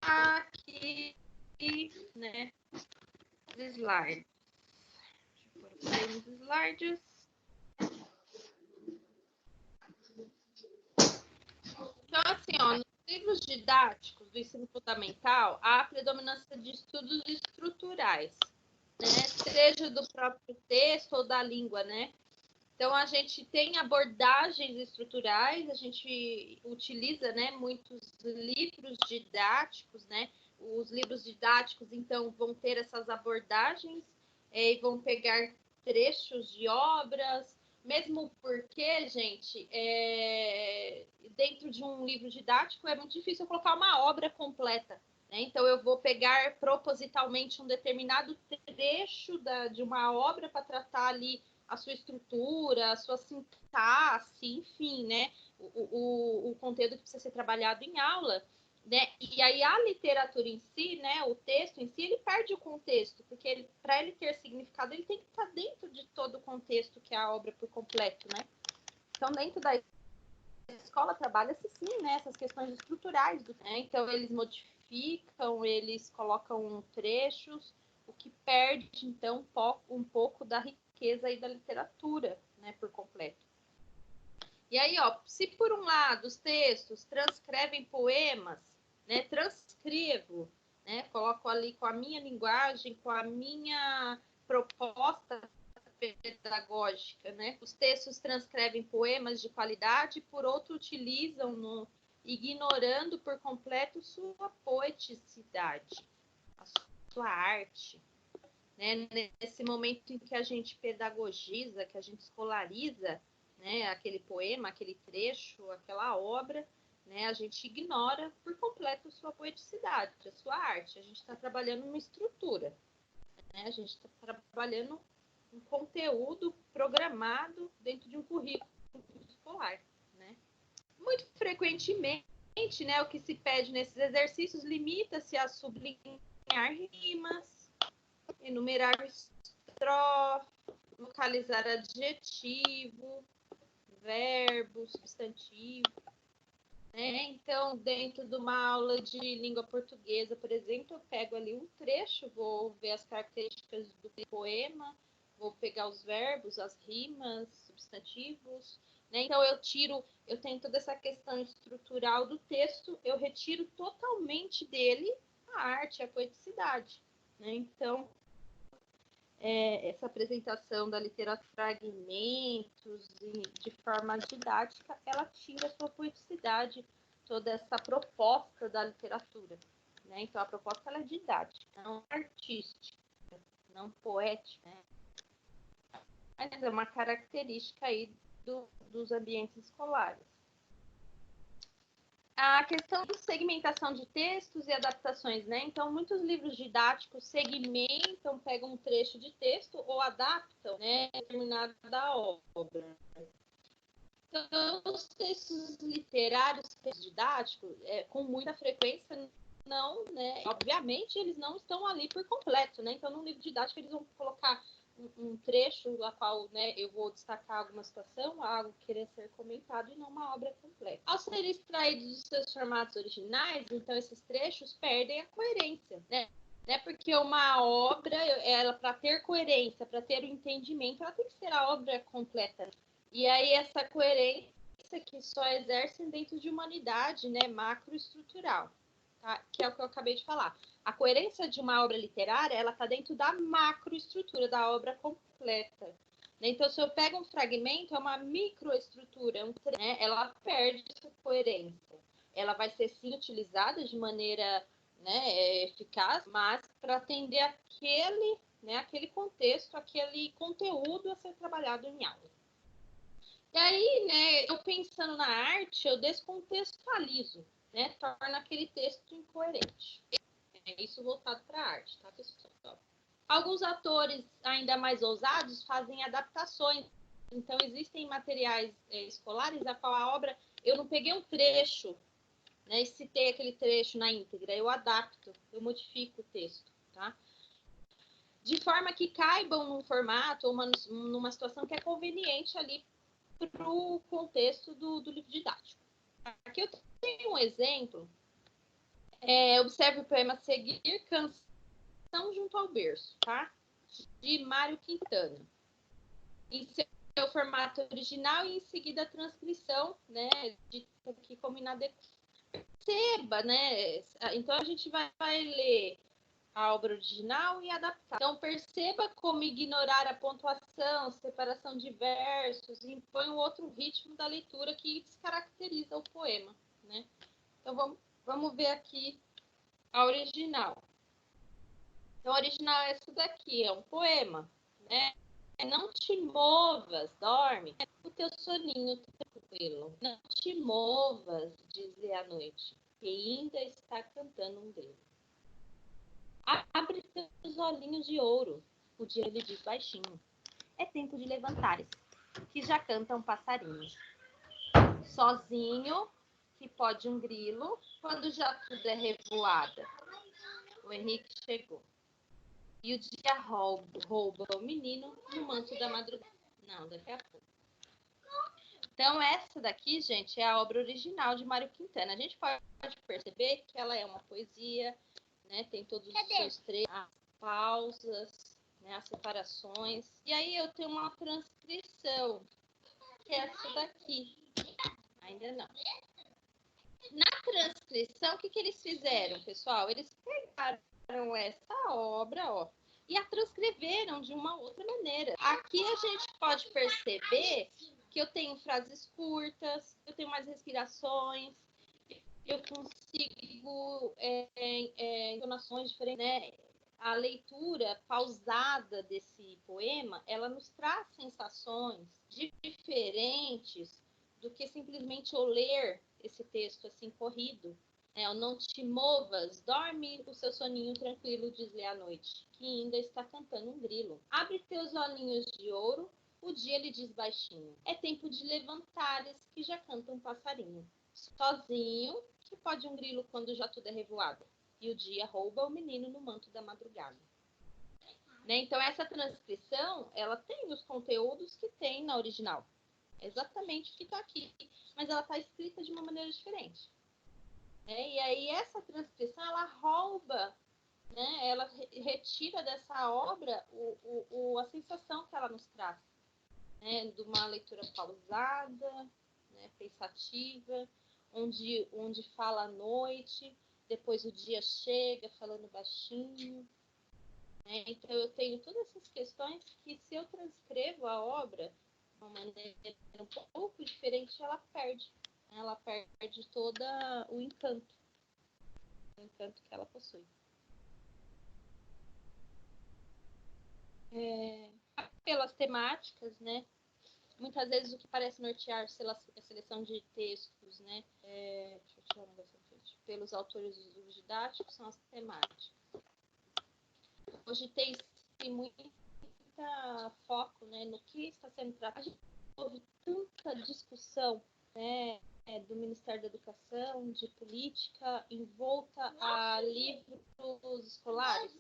aqui, né, os slides. Deixa eu pôr os slides. Então, assim, ó, nos livros didáticos do ensino fundamental, há a predominância de estudos estruturais, né? Seja do próprio texto ou da língua, né? Então, a gente tem abordagens estruturais, a gente utiliza, né, muitos livros didáticos, né? Os livros didáticos, então, vão ter essas abordagens e vão pegar trechos de obras, mesmo porque, gente, dentro de um livro didático é muito difícil eu colocar uma obra completa, né? Então, eu vou pegar propositalmente um determinado trecho de uma obra para tratar ali a sua estrutura, a sua sintaxe, enfim, né? O conteúdo que precisa ser trabalhado em aula, né? E aí a literatura em si, né? O texto em si, ele perde o contexto, porque para ele ter significado, ele tem que estar dentro de todo o contexto que é a obra por completo, né? Então, dentro da escola trabalha-se sim, né? Essas questões estruturais, né? Então, eles modificam, eles colocam trechos, o que perde, então, um pouco da riqueza aí da literatura, né, por completo. E aí, ó, se por um lado os textos transcrevem poemas, né, transcrevo, né, coloco ali com a minha linguagem, com a minha proposta pedagógica, né, os textos transcrevem poemas de qualidade, por outro utilizam ignorando por completo sua poeticidade, a sua arte. Né? Nesse momento em que a gente pedagogiza, que a gente escolariza, né, aquele poema, aquele trecho, aquela obra, né, a gente ignora por completo sua poeticidade, a sua arte. A gente está trabalhando uma estrutura, né? A gente está trabalhando um conteúdo programado dentro de um currículo escolar, né? Muito frequentemente, né, o que se pede nesses exercícios limita-se a sublinhar rimas, enumerar estrofe, localizar adjetivo, verbo, substantivo. Né? Então, dentro de uma aula de língua portuguesa, por exemplo, eu pego ali um trecho, vou ver as características do poema, vou pegar os verbos, as rimas, substantivos. Né? Então, eu tenho toda essa questão estrutural do texto, eu retiro totalmente dele a arte, a poeticidade. Né? Então, essa apresentação da literatura fragmentos de forma didática, ela tira a sua poeticidade, toda essa proposta da literatura. Né? Então, a proposta ela é didática, não artística, não poética. Né? Mas é uma característica aí dos ambientes escolares. A questão de segmentação de textos e adaptações, né? Então, muitos livros didáticos segmentam, pegam um trecho de texto ou adaptam, né, determinada obra. Então, os textos literários, textos didáticos, com muita frequência, não, né? Obviamente, eles não estão ali por completo, né? Então, no livro didático, eles vão colocar um trecho a qual, né, eu vou destacar alguma situação, algo querer ser comentado e não uma obra completa. Ao ser extraídos dos seus formatos originais, então esses trechos perdem a coerência, né? Porque uma obra, ela para ter coerência, para ter o entendimento, ela tem que ser a obra completa. E aí essa coerência que só exercem dentro de uma unidade, né, macroestrutural, tá? Que é o que eu acabei de falar. A coerência de uma obra literária, ela está dentro da macroestrutura da obra completa. Então, se eu pego um fragmento, é uma microestrutura, né? Ela perde essa coerência. Ela vai ser, sim, utilizada de maneira, né, eficaz, mas para atender aquele contexto, aquele conteúdo a ser trabalhado em aula. E aí, né, eu pensando na arte, eu descontextualizo, né? Torna aquele texto incoerente. Isso voltado para a arte, tá, pessoal? Alguns atores ainda mais ousados fazem adaptações. Então, existem materiais escolares a qual a obra... Eu não peguei um trecho, né, e citei aquele trecho na íntegra. Eu adapto, eu modifico o texto, tá? De forma que caibam num formato ou numa situação que é conveniente ali para o contexto do livro didático. Aqui eu tenho um exemplo Observe o poema seguir, Canção junto ao berço, tá? De Mário Quintana. Em seu formato original e em seguida a transcrição, né? De aqui como inadequado. Perceba, né? Então a gente vai ler a obra original e adaptar. Então perceba como ignorar a pontuação, separação de versos, impõe um outro ritmo da leitura que descaracteriza o poema, né? Então vamos ver aqui a original. Então a original é essa daqui, é um poema, né? Não te movas, dorme, o teu soninho tranquilo. Não te movas, diz-lhe a noite, que ainda está cantando um grilo. Abre teus olhinhos de ouro, o dia lhe diz baixinho. É tempo de levantares, que já canta um passarinho. Sozinho, que pode um grilo, quando já tudo é revoada. O Henrique chegou. E o dia rouba o menino no manto da madrugada. Não, daqui a pouco. Então, essa daqui, gente, é a obra original de Mário Quintana. A gente pode perceber que ela é uma poesia, né? Tem todos os seus trechos, as pausas, né? As separações. E aí eu tenho uma transcrição, que é essa daqui. Ainda não. Na transcrição, o que eles fizeram, pessoal? Eles pegaram essa obra, ó, e a transcreveram de uma outra maneira. Aqui a gente pode perceber que eu tenho frases curtas, eu tenho mais respirações, eu consigo entonações diferentes, né? A leitura pausada desse poema, ela nos traz sensações diferentes do que simplesmente eu ler esse texto assim corrido. Não te movas, dorme o seu soninho tranquilo, diz-lhe a noite, que ainda está cantando um grilo. Abre teus olhinhos de ouro, o dia lhe diz baixinho. É tempo de levantares, que já canta um passarinho. Sozinho, que pode um grilo quando já tudo é revoado. E o dia rouba o menino no manto da madrugada. Né? Então, essa transcrição, ela tem os conteúdos que tem na original. É exatamente o que está aqui, mas ela está escrita de uma maneira diferente. E aí essa transcrição, ela rouba, né? Ela retira dessa obra a sensação que ela nos traz, né? De uma leitura pausada, né? Pensativa, onde fala à noite, depois o dia chega falando baixinho. Né? Então eu tenho todas essas questões que, se eu transcrevo a obra de uma maneira um pouco diferente, ela perde. Ela perde todo o encanto que ela possui. Pelas temáticas, né? Muitas vezes o que parece nortear a seleção de textos, né? Deixa eu tirar um negócio aqui. Pelos autores didáticos são as temáticas. Hoje tem muito foco, né, no que está sendo tratado. A gente houve tanta discussão, né, do Ministério da Educação, de política, envolta a livros escolares.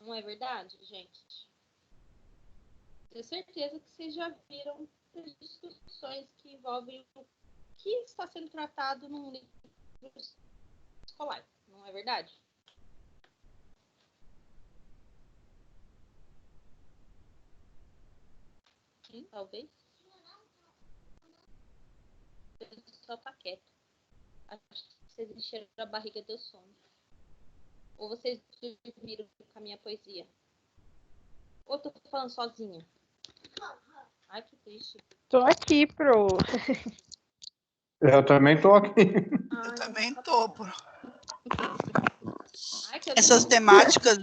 Não é verdade, gente? Tenho certeza que vocês já viram discussões que envolvem o que está sendo tratado num livro escolar. Não é verdade? Sim, talvez. Só tá quieto. Acho que vocês encheram a barriga do sono. Ou vocês viram com a minha poesia? Ou tô falando sozinha? Ai, que triste. Tô aqui, pro. Eu também tô aqui. Eu também tô, pro. Ai, que eu Essas temáticas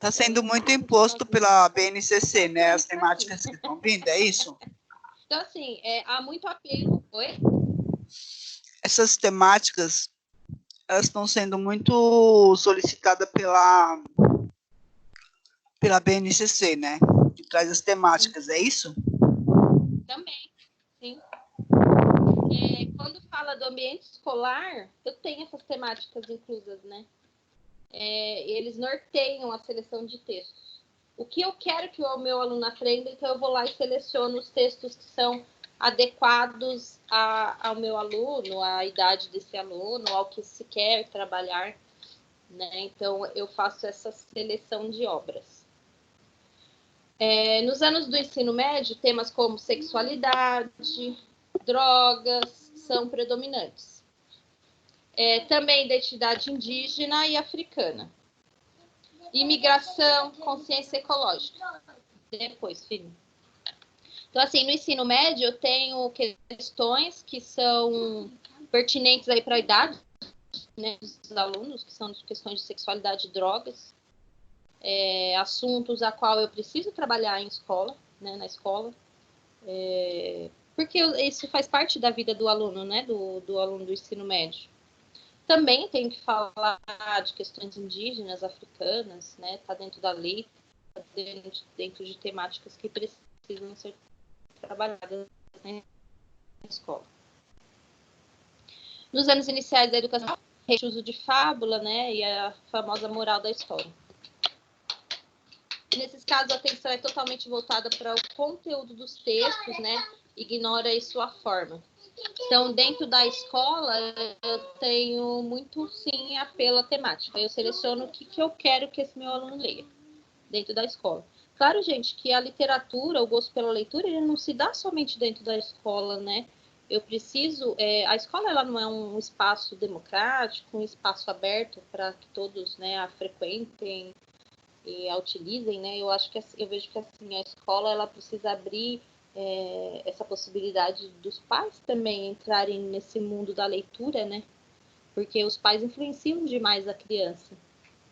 tá sendo muito imposto pela BNCC, né? As temáticas que estão vindo, é isso? Então, assim, há muito apelo. Oi? Essas temáticas, elas estão sendo muito solicitadas pela BNCC, né? Que traz as temáticas, é isso? Também, sim. Quando fala do ambiente escolar, eu tenho essas temáticas inclusas, né? Eles norteiam a seleção de textos. O que eu quero que o meu aluno aprenda, então eu vou lá e seleciono os textos que são adequados ao meu aluno, à idade desse aluno, ao que se quer trabalhar, né? Então, eu faço essa seleção de obras. Nos anos do ensino médio, temas como sexualidade, drogas são predominantes. Também identidade indígena e africana. Imigração, consciência ecológica. Depois, filho. Então, assim, no ensino médio, eu tenho questões que são pertinentes aí para a idade, né, dos alunos, que são questões de sexualidade e drogas, assuntos a qual eu preciso trabalhar em escola, né, na escola, porque isso faz parte da vida do aluno, né, do aluno do ensino médio. Também tenho que falar de questões indígenas, africanas, né, tá dentro da lei, tá dentro de temáticas que precisam ser trabalhadas na escola. Nos anos iniciais da educação, uso de fábula, né, e a famosa moral da história. Nesses casos, a atenção é totalmente voltada para o conteúdo dos textos, né, ignora aí sua forma. Então, dentro da escola, eu tenho muito, sim, apelo à temática. Eu seleciono o que eu quero que esse meu aluno leia dentro da escola. Claro, gente, que a literatura, o gosto pela leitura, ele não se dá somente dentro da escola, né? Eu preciso... a escola, ela não é um espaço democrático, um espaço aberto para que todos, né, a frequentem e a utilizem, né? Eu acho que, eu vejo que, assim, a escola, ela precisa abrir essa possibilidade dos pais também entrarem nesse mundo da leitura, né? Porque os pais influenciam demais a criança,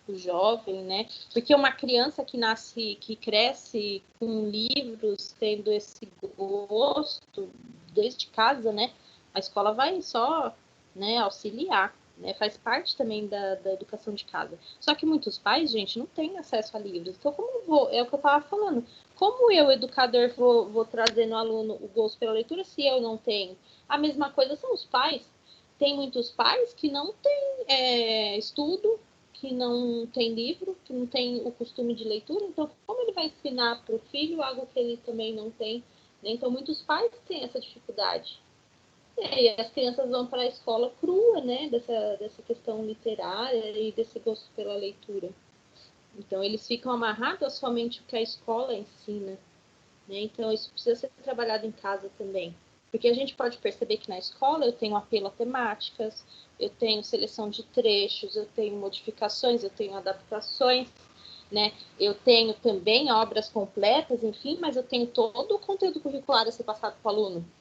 o jovem, né? Porque uma criança que cresce com livros, tendo esse gosto desde casa, né? A escola vai só, né, auxiliar, né? Faz parte também da educação de casa. Só que muitos pais, gente, não têm acesso a livros. Então, é o que eu estava falando. Como eu, educador, vou trazer no aluno o gosto pela leitura se eu não tenho? A mesma coisa são os pais. Tem muitos pais que não têm estudo, que não tem livro, que não tem o costume de leitura. Então, como ele vai ensinar para o filho algo que ele também não tem? Né? Então, muitos pais têm essa dificuldade. E as crianças vão para a escola crua, né? Dessa questão literária e desse gosto pela leitura. Então, eles ficam amarrados a somente o que a escola ensina, né? Então, isso precisa ser trabalhado em casa também. Porque a gente pode perceber que na escola eu tenho apelo a temáticas, eu tenho seleção de trechos, eu tenho modificações, eu tenho adaptações, né? Eu tenho também obras completas, enfim, mas eu tenho todo o conteúdo curricular a ser passado para o aluno.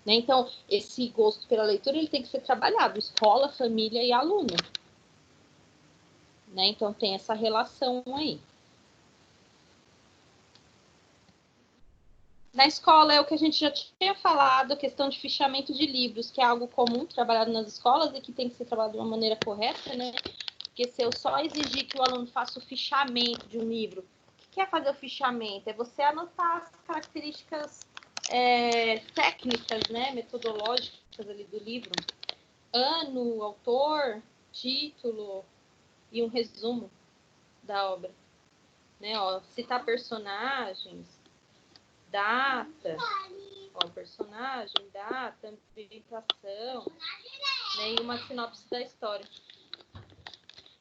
Né? Então, esse gosto pela leitura ele tem que ser trabalhado, escola, família e aluno. Né? Então, tem essa relação aí. Na escola é o que a gente já tinha falado, a questão de fichamento de livros, que é algo comum trabalhado nas escolas e que tem que ser trabalhado de uma maneira correta, né? Porque se eu só exigir que o aluno faça o fichamento de um livro, o que é fazer o fichamento? É você anotar as características técnicas, né, metodológicas ali do livro. Ano, autor, título e um resumo da obra. Né, citar personagens, data, personagem, data, ambientação, né, e uma sinopse da história.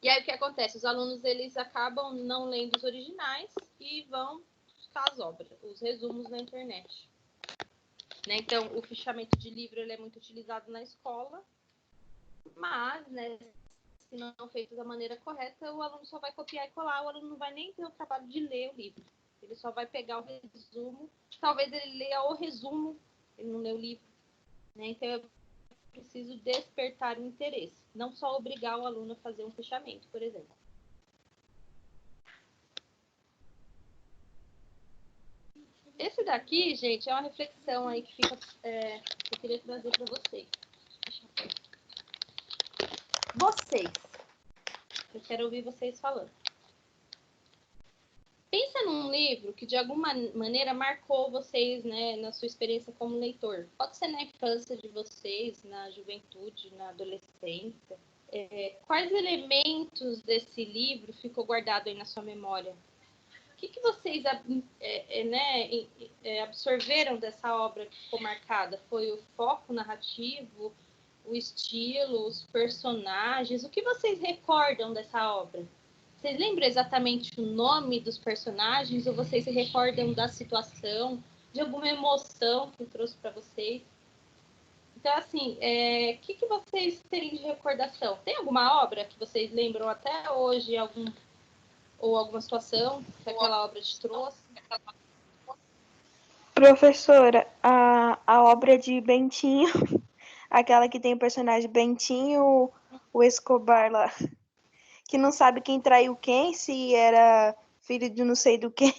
E aí o que acontece? Os alunos eles acabam não lendo os originais e vão buscar as obras, os resumos na internet. Né? Então, o fichamento de livro ele é muito utilizado na escola, mas, né, se não feito da maneira correta, o aluno só vai copiar e colar, o aluno não vai nem ter o trabalho de ler o livro. Ele só vai pegar o resumo, talvez ele leia o resumo, ele não lê o livro. Né? Então, eu preciso despertar o interesse, não só obrigar o aluno a fazer um fichamento, por exemplo. Esse daqui, gente, é uma reflexão aí que fica, que eu queria trazer para vocês. Vocês, eu quero ouvir vocês falando. Pensa num livro que de alguma maneira marcou vocês, né, na sua experiência como leitor. Pode ser na infância de vocês, na juventude, na adolescência. Quais elementos desse livro ficou guardado aí na sua memória? que vocês absorveram dessa obra que ficou marcada? Foi o foco narrativo, o estilo, os personagens? O que vocês recordam dessa obra? Vocês lembram exatamente o nome dos personagens ou vocês se recordam da situação, de alguma emoção que trouxe para vocês? Então, assim, o que vocês têm de recordação? Tem alguma obra que vocês lembram até hoje, ou alguma situação que aquela obra te trouxe? Professora, a obra de Bentinho, aquela que tem o personagem Bentinho, o Escobar lá, que não sabe quem traiu quem, se era filho de não sei do quem.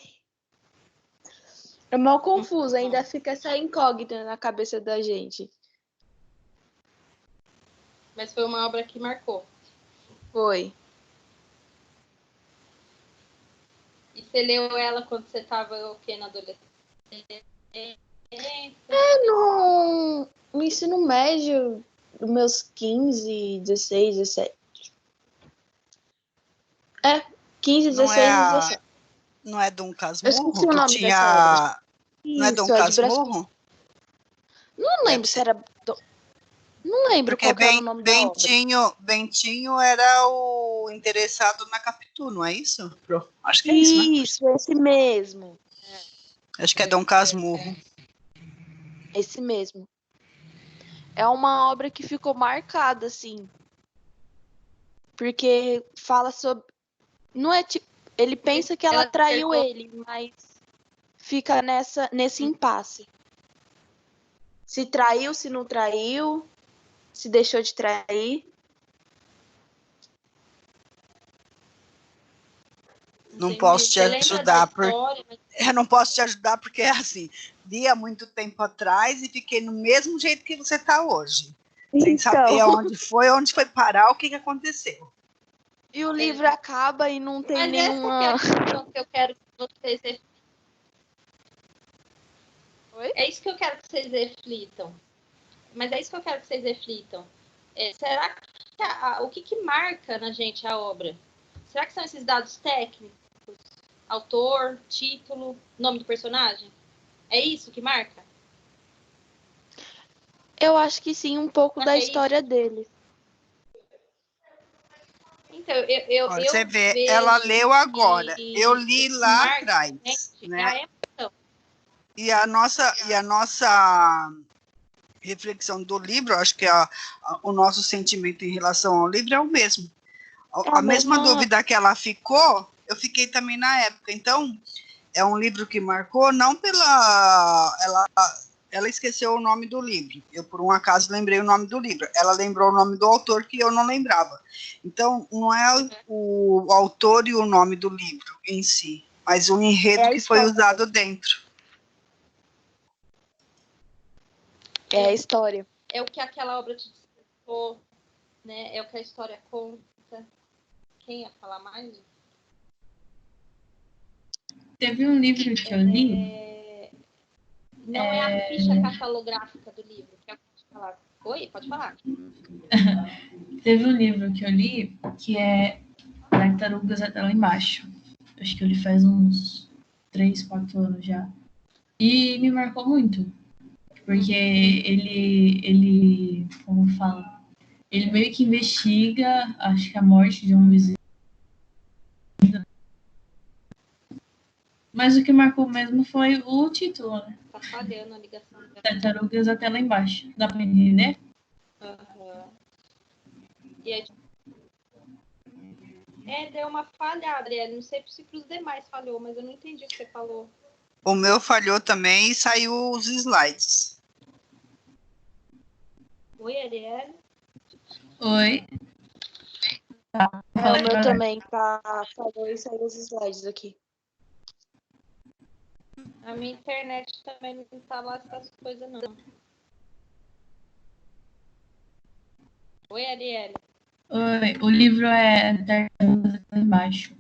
É mal confuso, ainda fica essa incógnita na cabeça da gente. Mas foi uma obra que marcou. Foi. E você leu ela quando você estava na adolescência? No ensino médio, dos meus 15, 16, 17. 15, 16, 17. Não é Dom Eu Casmurro? esqueci o nome tinha... dessa obra. Não é Dom Isso, Casmurro? Não lembro se era... Não lembro Porque qual era o nome da obra. Bentinho era o interessado na Capitu, não é isso? Acho que é isso, né? Isso, esse mesmo. Acho que é Dom Casmurro. Esse mesmo. É uma obra que ficou marcada, assim. Porque fala sobre... Não é tipo... Ele pensa que ela traiu ele, mas fica nesse impasse. Se traiu, se não traiu, se deixou de trair. Não posso te ajudar. Eu não posso te ajudar porque é assim, li há muito tempo atrás e fiquei no mesmo jeito que você está hoje. Sem saber onde foi parar, o que aconteceu. E o livro acaba e não tem nenhuma... Essa é a questão que eu quero que vocês... Oi? É isso que eu quero que vocês reflitam. Mas é isso que eu quero que vocês reflitam. Será que o que marca na gente a obra? Será que são esses dados técnicos? Autor, título, nome do personagem? É isso que marca? Eu acho que sim, um pouco da história dele. Então, você vê, ela leu agora. Eu li lá atrás. Né? E a nossa reflexão do livro, acho que o nosso sentimento em relação ao livro é o mesmo. A mesma dúvida que ela ficou, eu fiquei também na época. Então, é um livro que marcou, não pela... Ela esqueceu o nome do livro. Eu, por um acaso, lembrei o nome do livro. Ela lembrou o nome do autor que eu não lembrava. Então, não é o autor e o nome do livro em si, mas o enredo que foi usado dentro. É a história. É o que aquela obra te despertou, né? É o que a história conta. Quem ia falar mais? Teve um livro que eu li... Não é a ficha catalográfica do livro, que é o que eu falar. Oi, pode falar. Teve um livro que eu li que é Tartarugas até lá embaixo. Acho que eu li faz uns 3, 4 anos já. E me marcou muito. Porque ele como fala, ele meio que investiga, acho que a morte de um vizinho. Mas o que marcou mesmo foi o título, né? Tá falhando a ligação. Tartarugas até lá embaixo. Dá pra entender? Uhum. E aí, deu uma falhada, Ariel. Não sei se pros demais falhou, mas eu não entendi o que você falou. O meu falhou também e saiu os slides. Oi, Ariel? Oi. O meu também falhou e saiu os slides aqui. A minha internet também não tá lá essas coisas, não. Oi, Ariel. Oi. O livro é Tartarugas até lá embaixo.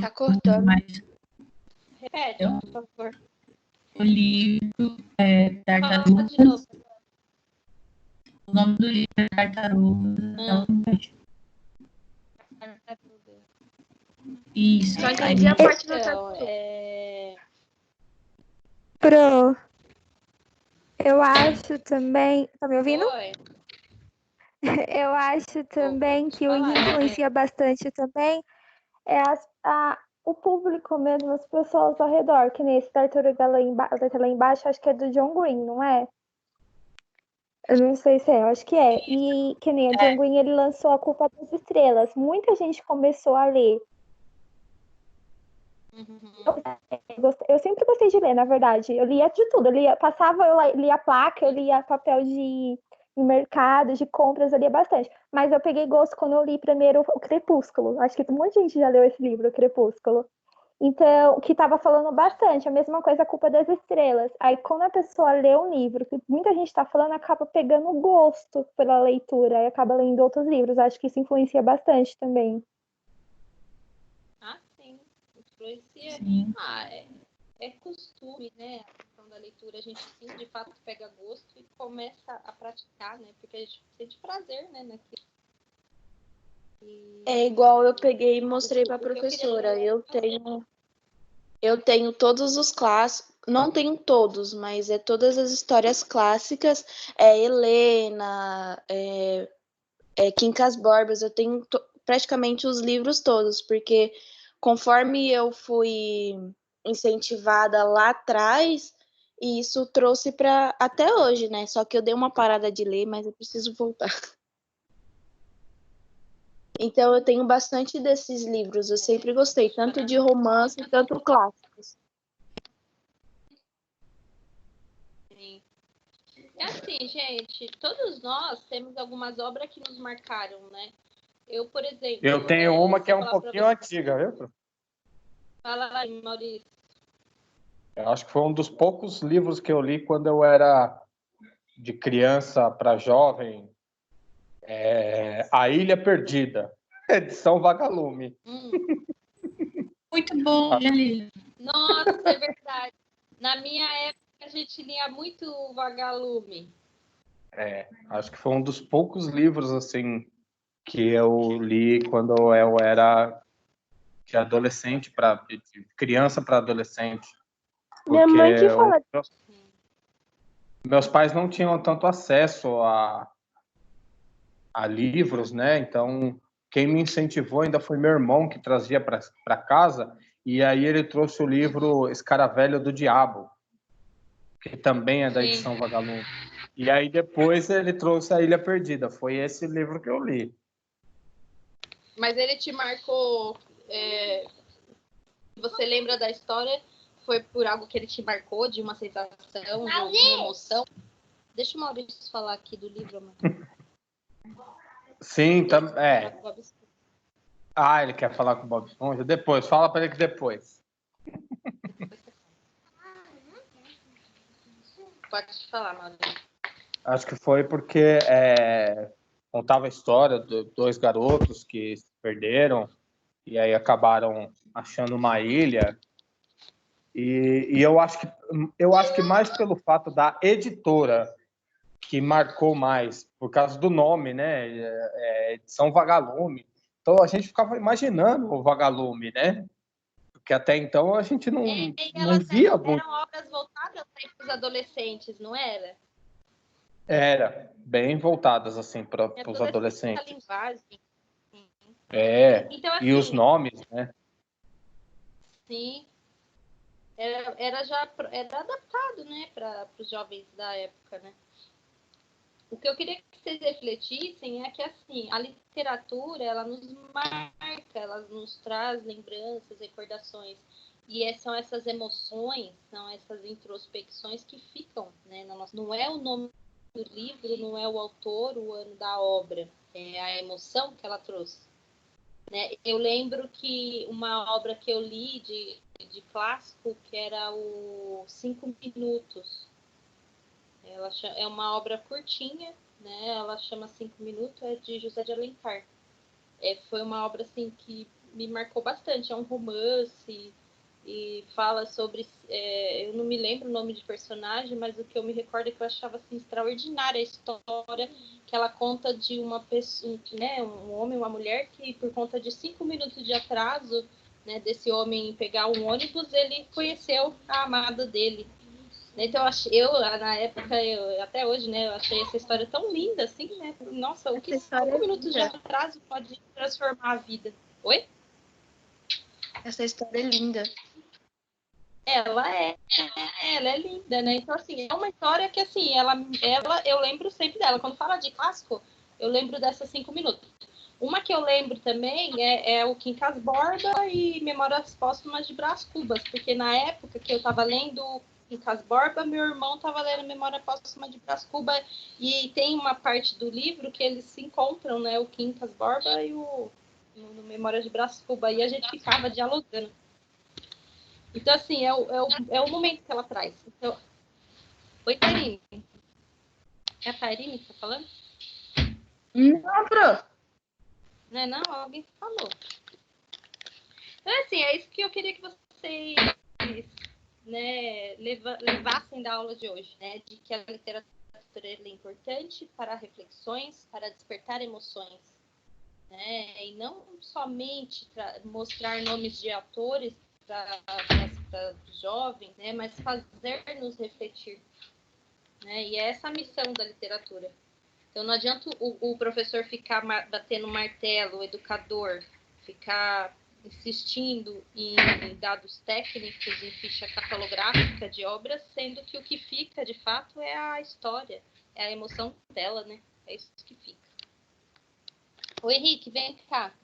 Tá cortando. Repete, por favor. O livro é Tartarugas. De novo. O nome do livro é Tartarugas até lá embaixo. Isso. Só entendi a parte do Pro, eu acho também... Tá me ouvindo? Oi. Eu acho também que o que influencia bastante também é o público mesmo, as pessoas ao redor, que nem esse Tartaruga lá embaixo, acho que é do John Green, não é? Eu não sei se é, eu acho que é. E que nem o John Green, ele lançou A Culpa das Estrelas. Muita gente começou a ler. Eu sempre gostei de ler, na verdade. Eu lia de tudo. Eu lia placa, eu lia papel de mercado, de compras, eu lia bastante. Mas eu peguei gosto quando eu li primeiro o Crepúsculo. Acho que um monte de gente já leu esse livro, o Crepúsculo. Então, que estava falando bastante, a mesma coisa, A Culpa das Estrelas. Aí, quando a pessoa lê um livro que muita gente está falando, acaba pegando gosto pela leitura e acaba lendo outros livros. Acho que isso influencia bastante também. Ah, sim. Influencia. Sim. É costume, né? A questão da leitura, a gente sim, de fato, pega gosto e começa a praticar, né? Porque a gente sente prazer, né, naquilo. É igual eu peguei e mostrei para a professora. Eu tenho todos os clássicos, não tenho todos, mas é todas as histórias clássicas, Helena, Quincas Borbas, eu tenho praticamente os livros todos, porque conforme eu fui incentivada lá atrás, e isso trouxe para até hoje, né? Só que eu dei uma parada de ler, mas eu preciso voltar. Então eu tenho bastante desses livros, eu sempre gostei, tanto de romance, tanto clássicos. Sim. É assim, gente, todos nós temos algumas obras que nos marcaram, né? Eu, por exemplo... Eu tenho uma que é um pouquinho antiga, viu? Fala aí, Maurício. Eu acho que foi um dos poucos livros que eu li quando eu era de criança para jovem. A Ilha Perdida, edição Vagalume. Muito bom, já li. Nossa, é verdade. Na minha época, a gente lia muito Vagalume. Acho que foi um dos poucos livros assim que eu li quando eu era de adolescente de criança para adolescente. Minha mãe que fala. Meus pais não tinham tanto acesso a livros, né? Então, quem me incentivou ainda foi meu irmão, que trazia para casa, e aí ele trouxe o livro Escaravelho do Diabo, que também é da edição Vagalume. E aí depois ele trouxe A Ilha Perdida. Foi esse livro que eu li. Mas ele te marcou... Você lembra da história? Foi por algo que ele te marcou, de uma sensação, de uma emoção? Deixa o Maurício falar aqui do livro, mano. Sim, ele quer falar com o Bob Esponja? Depois, fala para ele que depois. Pode falar, Maurício. Acho que foi porque contava a história de dois garotos que se perderam e aí acabaram achando uma ilha. E eu acho que mais pelo fato da editora que marcou mais, por causa do nome, né? Edição Vagalume. Então a gente ficava imaginando o Vagalume, né? Porque até então a gente não via muito. Eram obras voltadas para os adolescentes, não era? Era, bem voltadas assim para os adolescentes. Linguagem. Então, assim, e os nomes, né? Sim. Era adaptado, né, para os jovens da época, né? O que eu queria que vocês refletissem é que, assim, a literatura, ela nos marca, ela nos traz lembranças, recordações. E são essas emoções, são essas introspecções que ficam, né? Não é o nome do livro, não é o autor, o ano da obra. É a emoção que ela trouxe. Né? Eu lembro que uma obra que eu li de clássico, que era o 5 Minutos. Ela é uma obra curtinha, né? Ela chama 5 Minutos, é de José de Alencar. Foi uma obra assim, que me marcou bastante. É um romance e fala sobre... eu não me lembro o nome de personagem, mas o que eu me recordo é que eu achava assim, extraordinária a história que ela conta de uma pessoa, né, um homem e uma mulher que, por conta de 5 minutos de atraso né, desse homem pegar um ônibus, ele conheceu a amada dele. Então, na época, até hoje, né, eu achei essa história tão linda, assim, né? Nossa, o que 5 minutos de atraso pode transformar a vida. Oi? Essa história é linda. Ela é linda, né? Então, assim, é uma história que, assim, eu lembro sempre dela. Quando fala de clássico, eu lembro dessas 5 minutos. Uma que eu lembro também é o Quincas Borba e Memórias Póstumas de Brás Cubas, porque na época que eu estava lendo Quincas Borba, meu irmão estava lendo Memória Póstuma de Brás Cubas, e tem uma parte do livro que eles se encontram, né? O Quincas Borba e no Memória de Brás Cubas, e a gente ficava dialogando. Então, assim, é o momento que ela traz. Então... Oi, Tairine. É a Tairine que tá falando? Não, Pro. Não é não? Alguém falou. Então, assim, é isso que eu queria que vocês, né, levassem da aula de hoje, né? De que a literatura é importante para reflexões, para despertar emoções, né? E não somente mostrar nomes de autores para os jovens, né? Mas fazer-nos refletir, né? E é essa a missão da literatura. Então, não adianta o professor ficar batendo martelo, o educador ficar insistindo em dados técnicos, em ficha catalográfica de obras, sendo que o que fica, de fato, é a história, é a emoção dela, né? É isso que fica. O Henrique, vem cá.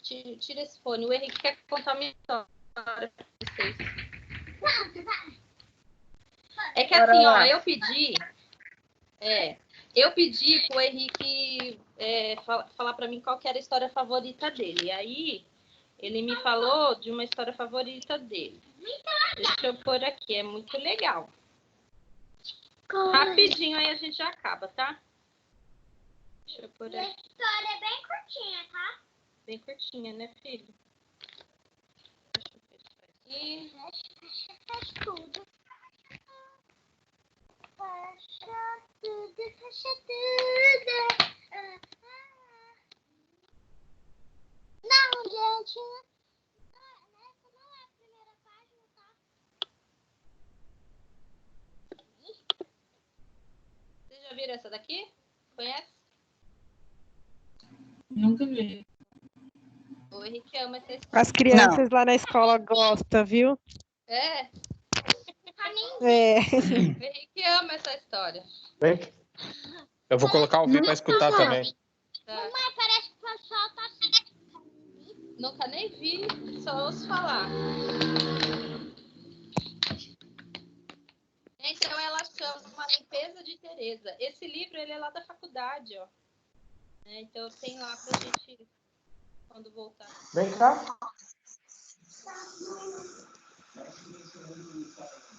Tira esse fone. O Henrique quer contar uma história para vocês. É que assim, ó, eu pedi pro Henrique falar para mim qual que era a história favorita dele. E aí, ele me falou de uma história favorita dele. Deixa eu pôr aqui, é muito legal. Rapidinho, aí a gente já acaba, tá? Deixa eu pôr aqui. A história é bem curtinha, tá? Bem curtinha, né, filho? Deixa eu fechar aqui. Fecha tudo. Fecha tudo, fecha tudo. Não, gente. Essa não é a primeira página, tá? Vocês já viram essa daqui? Conhece? Nunca vi. O Henrique ama essa história. As crianças lá na escola gostam, viu? É, É. o Henrique ama essa história. Bem, eu vou colocar o vídeo para escutar também. Tá. Mamãe, parece que o pessoal tá... Nunca nem vi, só ouço falar. Então, ela chama Uma Limpeza de Teresa. Esse livro, ele é lá da faculdade, ó. Então, tem lá pra gente, quando voltar. Vem cá.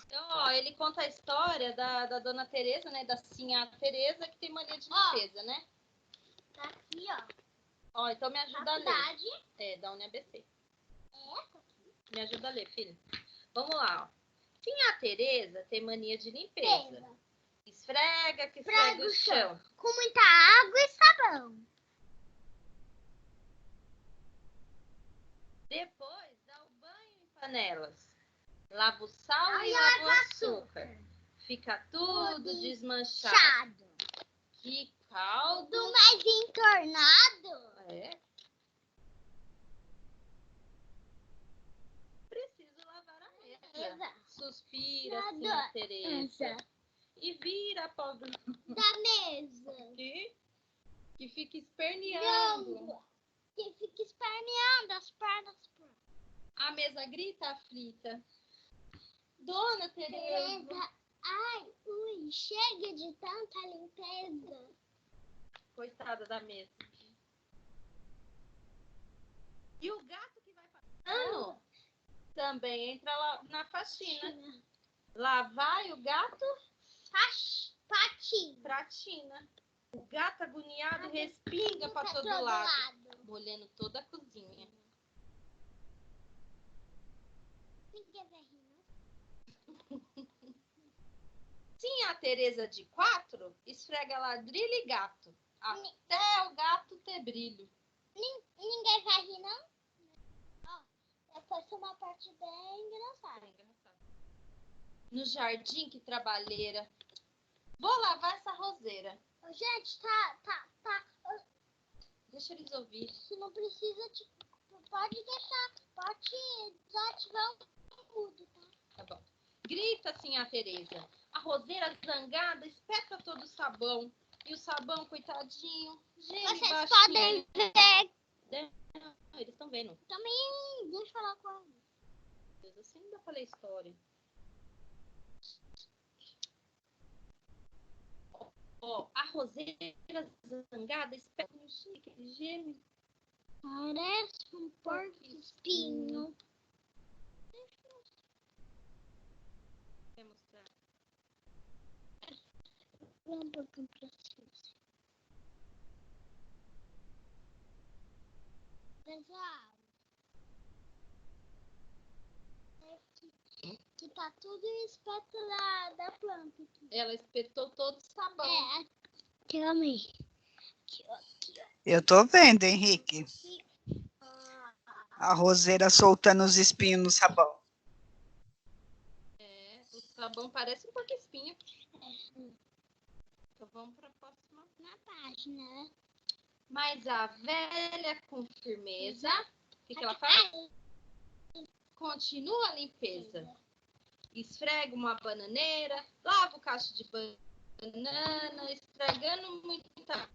Então, ó, ele conta a história da dona Teresa, né? Da Sinha Teresa, que tem mania de limpeza, né? Tá aqui, ó. Ó, então me ajuda a ler. Faculdade. Da UniABC. Essa? Me ajuda a ler, filho. Vamos lá, ó. Sinha Teresa tem mania de limpeza. Esfrega o chão. Com muita água e sabão. Depois, dá o banho em panelas. Lava o sal e lava o açúcar. Fica tudo desmanchado. Chado. Que caldo. Do mais entornado. É. Preciso lavar a mesa. Suspira, Sinha Teresa. E vira a pobre Da mesa. que fica esperneando. Que fica esperneando as pernas. A mesa grita aflita. Dona Teresa. Ai, ui, chega de tanta limpeza. Coitada da mesa. E o gato que vai passando também entra lá na faxina. Lá vai o gato pratina. O gato agoniado respinga para todo lado, molhando toda a cozinha. Sim, a Teresa de 4 esfrega ladrilho e gato, até o gato ter brilho. Ninguém vai rir, não? Essa é uma parte bem engraçada. No jardim, que trabalheira. Vou lavar essa roseira. Gente, tá. Deixa eles ouvir. Você não precisa, pode desativar o mudo, tá? Tá bom. Grita assim a Tereza. A roseira zangada espeta todo o sabão. E o sabão, coitadinho, geme Vocês baixinho. podem ver. Não, eles estão vendo. Também, deixa eu falar com ela. Deus, assim não dá pra ler história. Ó, a roseira zangada espeta no chique, ele geme. Parece um porco-espinho. Quer mostrar? Vamos um pouquinho pra vocês. Pessoal, que tá tudo em espeto da planta. Ela espetou todo o sabão. Calma aí. Eu tô vendo, Henrique. A roseira soltando os espinhos no sabão. O sabão parece um porco-espinho. Então vamos para a próxima página. Mas a velha, com firmeza, o que ela faz? Continua a limpeza. Esfrega uma bananeira, lava o cacho de banana, esfregando muita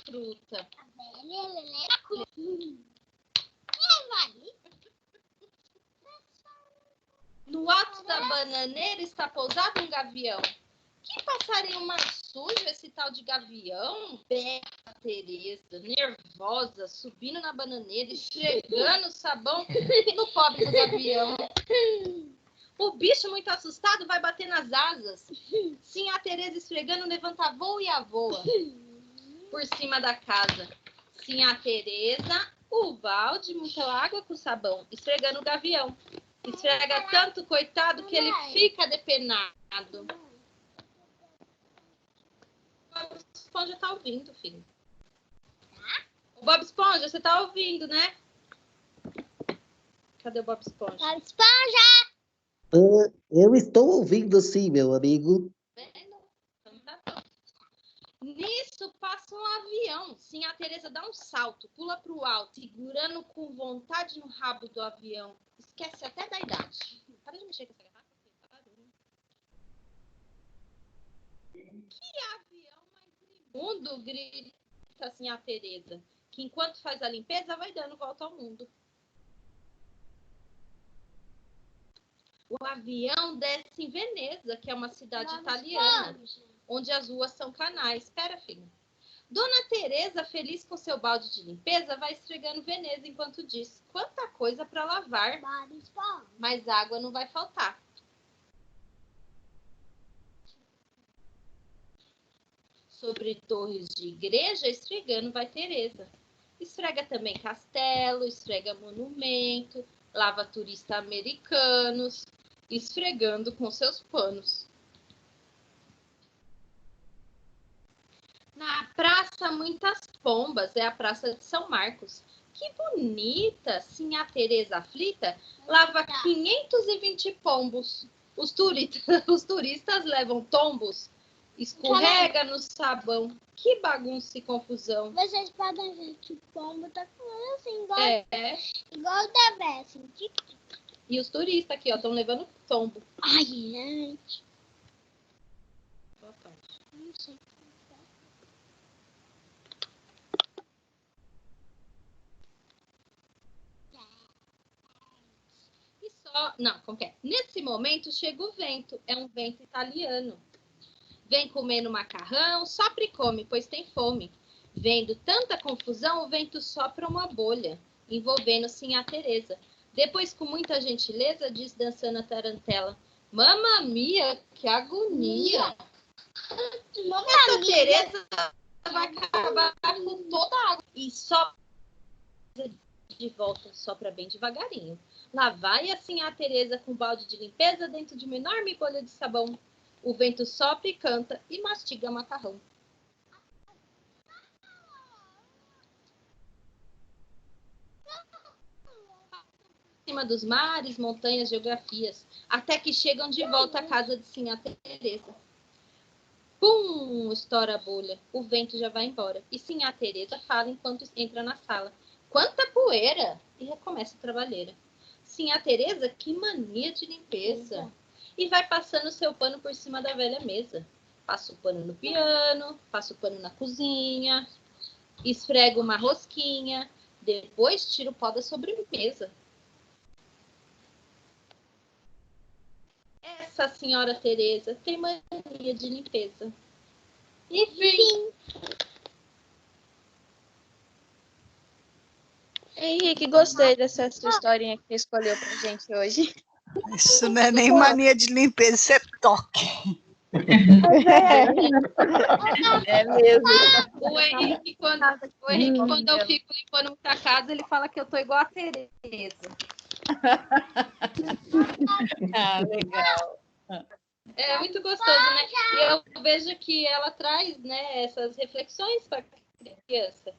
fruta. A velha com... No alto da bananeira está pousado um gavião. Que passarinho mais sujo esse tal de gavião? Bela Tereza, nervosa, subindo na bananeira, esfregando o sabão no pobre do gavião. O bicho, muito assustado, vai bater nas asas. Sim, a Tereza esfregando, levanta voo e avoa por cima da casa. Sim, a Tereza, o balde, muita água com sabão, esfregando o gavião. Esfrega tanto, coitado, que ele fica depenado. O Bob Esponja tá ouvindo, filho. O Bob Esponja, você tá ouvindo, né? Cadê o Bob Esponja? Bob Esponja! Eu estou ouvindo sim, meu amigo. Então tá bom. Nisso passa um avião. Sim, a Tereza dá um salto, pula pro alto, segurando com vontade no rabo do avião. Esquece até da idade. Para de mexer com essa garrafa. Que avião mais imundo, grita assim a Tereza, que enquanto faz a limpeza vai dando volta ao mundo. O avião desce em Veneza, que é uma cidade italiana, onde as ruas são canais. Espera, filho. Dona Tereza, feliz com seu balde de limpeza, vai esfregando Veneza enquanto diz: quanta coisa para lavar, mas água não vai faltar. Sobre torres de igreja, esfregando vai Tereza. Esfrega também castelo, esfrega monumento, lava turistas americanos, esfregando com seus panos. Na praça, muitas pombas, é a praça de São Marcos. Que bonita, sim, a Tereza aflita, lava 520 pombos. Os turistas levam tombos, escorrega no sabão. Que bagunça e confusão. Vocês podem ver que o pombo tá falando assim, igual o da Bessie. E os turistas aqui, ó, estão levando tombo. Ai, gente. Boa tarde. Não sei. Não, como que é? Nesse momento chega o vento, é um vento italiano. Vem comendo macarrão, sopra e come, pois tem fome. Vendo tanta confusão, o vento sopra uma bolha, envolvendo sim a Tereza. Depois, com muita gentileza, diz dançando a tarantela: Mamma mia, que agonia! Essa Tereza vai acabar com toda a água. E só de volta, sopra bem devagarinho. Lá vai assim a Tereza com balde de limpeza dentro de uma enorme bolha de sabão. O vento sopra e canta e mastiga macarrão. cima dos mares, montanhas, geografias, até que chegam de volta à casa de Sinhá Teresa. Pum! Estoura a bolha. O vento já vai embora. E Sinhá Teresa fala enquanto entra na sala. Quanta poeira! E recomeça a trabalheira. Sinhá Teresa, que mania de limpeza! E vai passando seu pano por cima da velha mesa. Passa o pano no piano, passa o pano na cozinha, esfrega uma rosquinha, depois tira o pó da sobremesa. Essa senhora Teresa tem mania de limpeza. Enfim. Henrique, gostei dessa sua historinha que você escolheu pra gente hoje. Isso não é nem mania de limpeza, isso é toque. É mesmo. O Henrique, quando eu fico limpando muita casa, ele fala que eu tô igual a Teresa. Ah, legal. É muito gostoso, né? E eu vejo que ela traz, né, essas reflexões para a criança.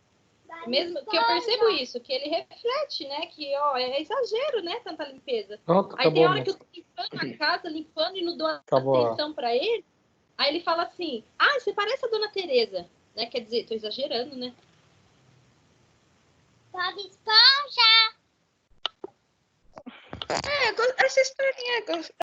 Mesmo que eu percebo isso, que ele reflete, né? Que é exagero, né? Tanta limpeza. Pronto, Aí tem acabou, hora que eu moço. tô limpando a casa, limpando e não dou Acabou. atenção para ele. Aí ele fala assim: ah, você parece a Dona Teresa, né? Quer dizer, tô exagerando, né? Bob Esponja! Essa historinha